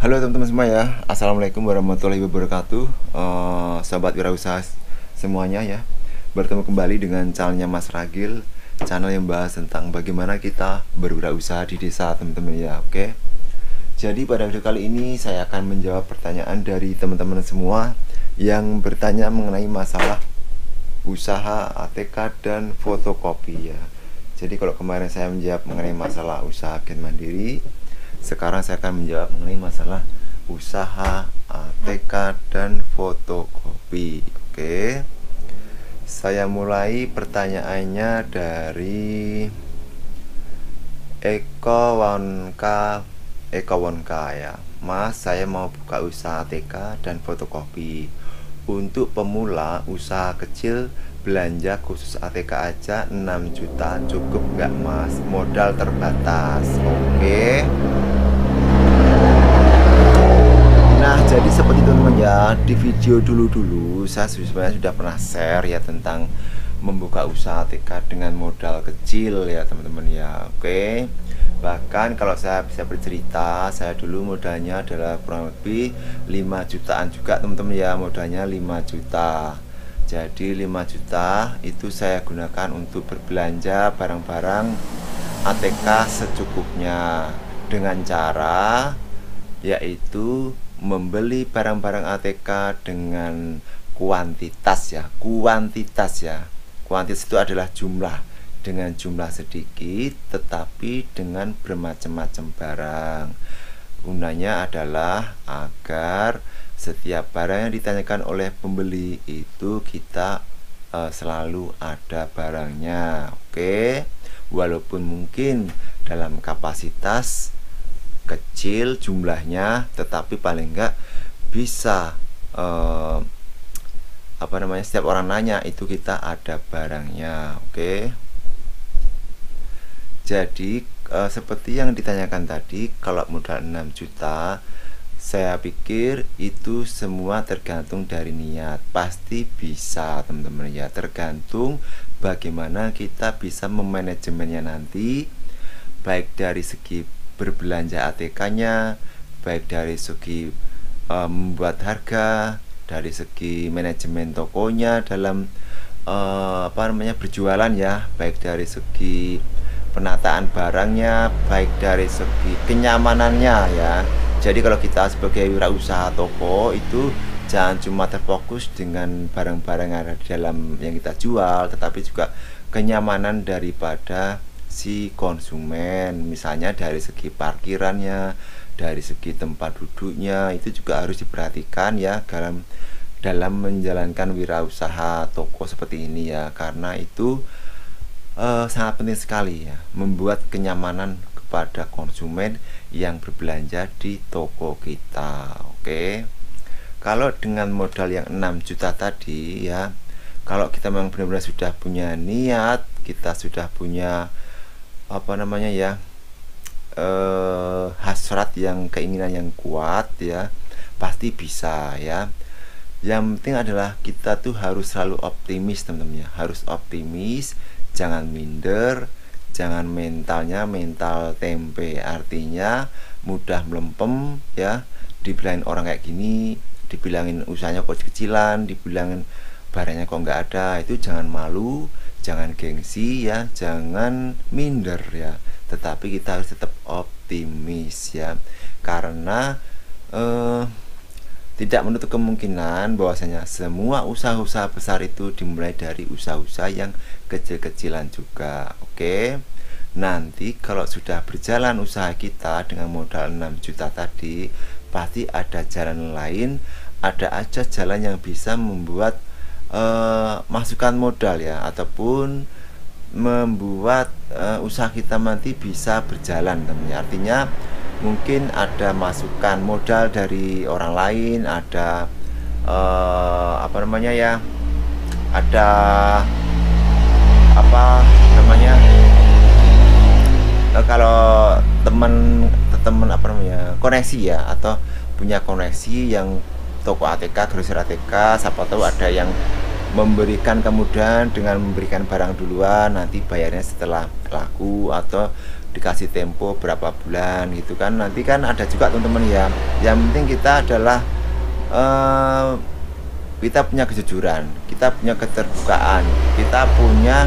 Halo teman-teman semua ya, Assalamualaikum warahmatullahi wabarakatuh. Sahabat wirausaha semuanya ya, bertemu kembali dengan channelnya Mas Ragil, channel yang bahas tentang bagaimana kita berwirausaha di desa teman-teman ya. Oke, jadi pada video kali ini saya akan menjawab pertanyaan dari teman-teman semua yang bertanya mengenai masalah usaha ATK dan fotokopi ya. Jadi kalau kemarin saya menjawab mengenai masalah usaha agen mandiri, sekarang saya akan menjawab mengenai masalah usaha ATK dan fotokopi. Oke. Saya mulai pertanyaannya dari Eko Wonka ya. Mas, saya mau buka usaha ATK dan fotokopi. Untuk pemula usaha kecil, belanja khusus ATK aja 6 juta cukup nggak mas? Modal terbatas. Oke. Nah, jadi seperti itu teman ya, di video dulu-dulu saya sebenarnya sudah pernah share ya tentang membuka usaha ATK dengan modal kecil ya teman-teman ya. Oke. Bahkan kalau saya bisa bercerita, saya dulu modalnya adalah kurang lebih 5 jutaan juga teman-teman ya, modalnya 5 juta. Jadi 5 juta itu saya gunakan untuk berbelanja barang-barang ATK secukupnya dengan cara yaitu membeli barang-barang ATK dengan kuantitas ya. Kuantitas itu adalah jumlah, dengan jumlah sedikit tetapi dengan bermacam-macam barang. Gunanya adalah agar setiap barang yang ditanyakan oleh pembeli itu kita selalu ada barangnya. Oke. Walaupun mungkin dalam kapasitas kecil jumlahnya, tetapi paling enggak bisa setiap orang nanya itu kita ada barangnya. Oke. Jadi seperti yang ditanyakan tadi, kalau modal 6 juta, saya pikir itu semua tergantung dari niat. Pasti bisa teman-teman ya, tergantung bagaimana kita bisa memanajemennya nanti, baik dari segi berbelanja ATK-nya, baik dari segi membuat harga, dari segi manajemen tokonya dalam berjualan ya, baik dari segi penataan barangnya, baik dari segi kenyamanannya ya. Jadi kalau kita sebagai wirausaha toko itu jangan cuma terfokus dengan barang-barang yang ada di dalam yang kita jual, tetapi juga kenyamanan daripada si konsumen. Misalnya dari segi parkirannya, dari segi tempat duduknya, itu juga harus diperhatikan ya dalam menjalankan wirausaha toko seperti ini ya, karena itu sangat penting sekali ya, membuat kenyamanan kepada konsumen yang berbelanja di toko kita. Oke. Kalau dengan modal yang 6 juta tadi ya, kalau kita memang benar-benar sudah punya niat, kita sudah punya hasrat yang keinginan yang kuat ya, pasti bisa ya. Yang penting adalah kita tuh harus selalu optimis teman-teman ya, harus optimis, jangan minder, jangan mentalnya mental tempe, artinya mudah melempem ya. Dibilangin orang kayak gini, dibilangin usahanya kok kecilan, dibilangin barangnya kok nggak ada, itu jangan malu, jangan gengsi ya, jangan minder ya, tetapi kita harus tetap optimis ya, karena tidak menutup kemungkinan bahwasanya semua usaha-usaha besar itu dimulai dari usaha-usaha yang kecil-kecilan juga. Oke. Nanti kalau sudah berjalan usaha kita dengan modal 6 juta tadi, pasti ada jalan lain, ada aja jalan yang bisa membuat masukan modal ya, ataupun membuat usaha kita nanti bisa berjalan teman-teman. Artinya mungkin ada masukan modal dari orang lain, ada ada kalau teman koneksi ya, atau punya koneksi yang toko ATK, grosir ATK, siapa tahu ada yang memberikan kemudahan dengan memberikan barang duluan, nanti bayarnya setelah laku, atau dikasih tempo berapa bulan gitu kan. Nanti kan ada juga teman-teman ya, yang penting kita adalah kita punya kejujuran, kita punya keterbukaan, kita punya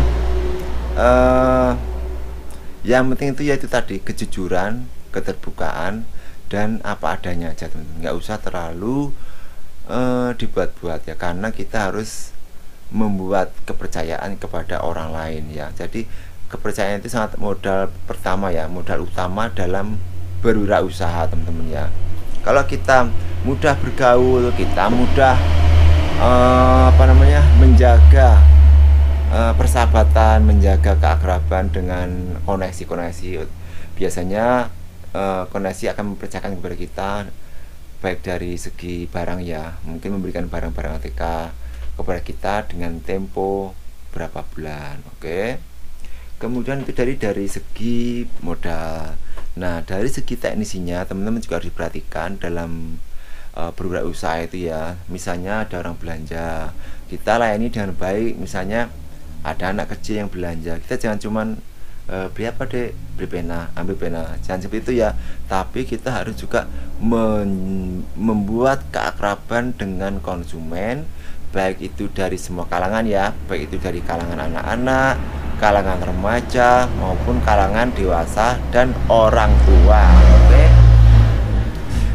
yang penting itu yaitu tadi kejujuran, keterbukaan, dan apa adanya aja teman-teman. Nggak usah terlalu dibuat-buat ya, karena kita harus membuat kepercayaan kepada orang lain ya. Jadi kepercayaan itu sangat modal pertama ya, modal utama dalam berwirausaha teman-teman ya. Kalau kita mudah bergaul, kita mudah menjaga persahabatan, menjaga keakraban dengan koneksi-koneksi, biasanya koneksi akan mempercayakan kepada kita, baik dari segi barang ya, mungkin memberikan barang-barang ATK kepada kita dengan tempo berapa bulan. Oke. Kemudian itu dari segi modal. Nah, dari segi teknisinya teman-teman juga harus diperhatikan dalam berwirausaha itu ya. Misalnya ada orang belanja, kita layani dengan baik. Misalnya ada anak kecil yang belanja, kita jangan cuman beli apa deh, beli pena, ambil pena, jangan seperti itu ya. Tapi kita harus juga membuat keakraban dengan konsumen, baik itu dari semua kalangan ya, baik itu dari kalangan anak-anak, kalangan remaja, maupun kalangan dewasa dan orang tua. Oke.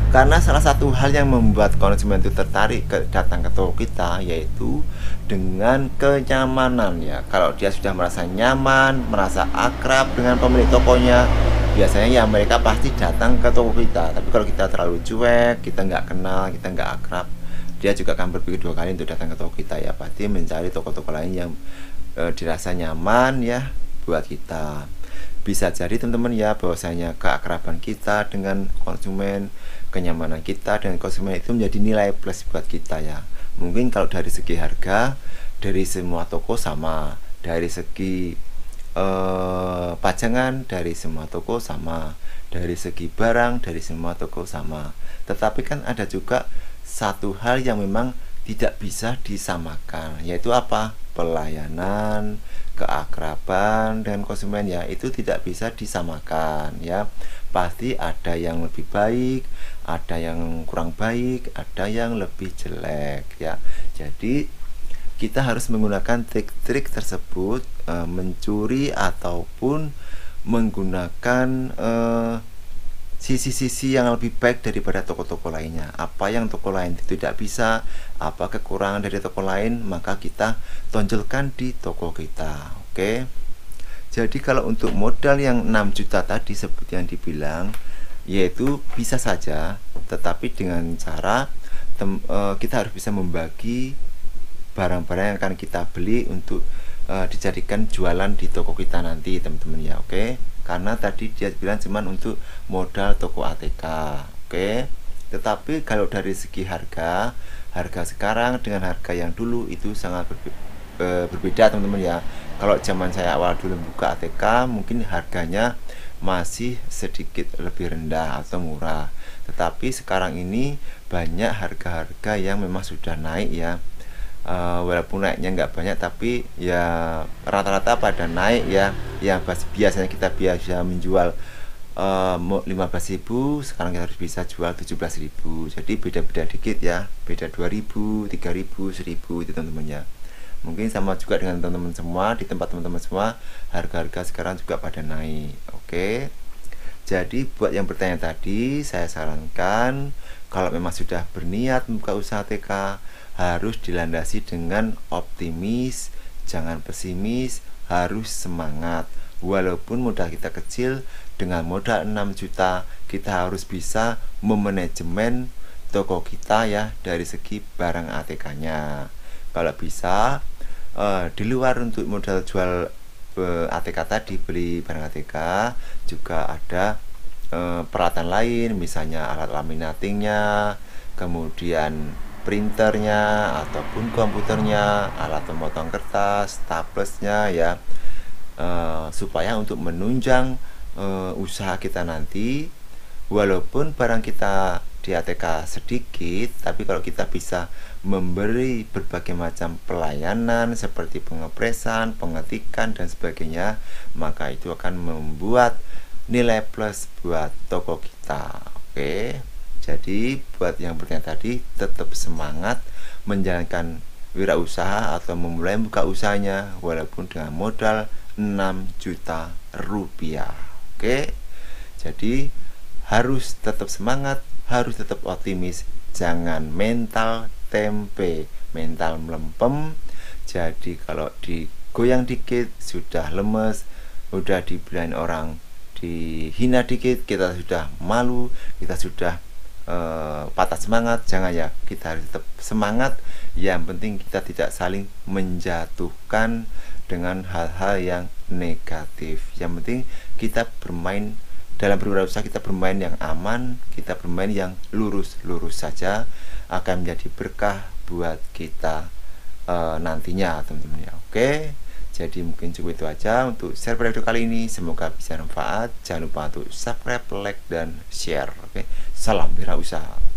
Karena salah satu hal yang membuat konsumen itu tertarik datang ke toko kita yaitu dengan kenyamanan ya. Kalau dia sudah merasa nyaman, merasa akrab dengan pemilik tokonya, biasanya ya mereka pasti datang ke toko kita. Tapi kalau kita terlalu cuek, kita nggak kenal, kita nggak akrab, dia juga akan berpikir dua kali untuk datang ke toko kita ya. Pasti mencari toko-toko lain yang dirasa nyaman ya buat kita. Bisa jadi teman-teman ya, bahwasanya keakraban kita dengan konsumen, kenyamanan kita dengan konsumen itu menjadi nilai plus buat kita ya. Mungkin kalau dari segi harga, dari semua toko sama, dari segi pajangan, dari semua toko sama, dari segi barang, dari semua toko sama. Tetapi kan ada juga satu hal yang memang tidak bisa disamakan, yaitu apa? Pelayanan, keakraban dengan konsumen ya, itu tidak bisa disamakan ya. Pasti ada yang lebih baik, ada yang kurang baik, ada yang lebih jelek ya. Jadi kita harus menggunakan trik-trik tersebut, mencuri ataupun menggunakan sisi-sisi yang lebih baik daripada toko-toko lainnya. Apa yang toko lain tidak bisa, apa kekurangan dari toko lain, maka kita tonjolkan di toko kita. Oke. Jadi kalau untuk modal yang 6 juta tadi seperti yang dibilang, yaitu bisa saja, tetapi dengan cara kita harus bisa membagi barang-barang yang akan kita beli untuk dijadikan jualan di toko kita nanti teman-teman ya. Oke. Karena tadi dia bilang cuman untuk modal toko ATK. Oke. Tetapi kalau dari segi harga sekarang dengan harga yang dulu itu sangat berbeda teman-teman ya. Kalau zaman saya awal dulu buka ATK, mungkin harganya masih sedikit lebih rendah atau murah. Tetapi sekarang ini banyak harga-harga yang memang sudah naik ya. Walaupun naiknya nggak banyak, tapi ya rata-rata pada naik ya. Yang biasanya kita biasa menjual 15.000, sekarang kita harus bisa jual 17.000. Jadi beda-beda dikit ya, beda 2.000, 3.000, 1.000 itu teman-teman ya. Mungkin sama juga dengan teman-teman semua, di tempat teman-teman semua harga-harga sekarang juga pada naik. Oke. Jadi buat yang bertanya tadi, saya sarankan kalau memang sudah berniat membuka usaha TK, harus dilandasi dengan optimis, jangan pesimis, harus semangat. Walaupun modal kita kecil, dengan modal 6 juta kita harus bisa memanajemen toko kita ya, dari segi barang ATK-nya. Kalau bisa di luar untuk modal jual ATK tadi, beli barang ATK, juga ada peralatan lain, misalnya alat laminatingnya, kemudian printernya ataupun komputernya, alat pemotong kertas, staplesnya ya, supaya untuk menunjang usaha kita nanti. Walaupun barang kita di ATK sedikit, tapi kalau kita bisa memberi berbagai macam pelayanan seperti pengepresan, pengetikan dan sebagainya, maka itu akan membuat nilai plus buat toko kita. Oke, jadi buat yang bertanya tadi, tetap semangat menjalankan wirausaha atau memulai buka usahanya walaupun dengan modal 6 juta rupiah. Oke, jadi harus tetap semangat, harus tetap optimis, jangan mental tempe, mental melempem. Jadi kalau digoyang dikit sudah lemes, udah dibilangin orang dihina dikit kita sudah malu, kita sudah patah semangat. Jangan ya, kita harus tetap semangat. Yang penting kita tidak saling menjatuhkan dengan hal-hal yang negatif. Yang penting kita bermain dalam berwirausaha, kita bermain yang aman, kita bermain yang lurus-lurus saja, akan menjadi berkah buat kita nantinya teman-teman ya. Oke, jadi mungkin cukup itu aja untuk share pada video kali ini, semoga bisa bermanfaat. Jangan lupa untuk subscribe, like, dan share. Oke, salam wirausaha.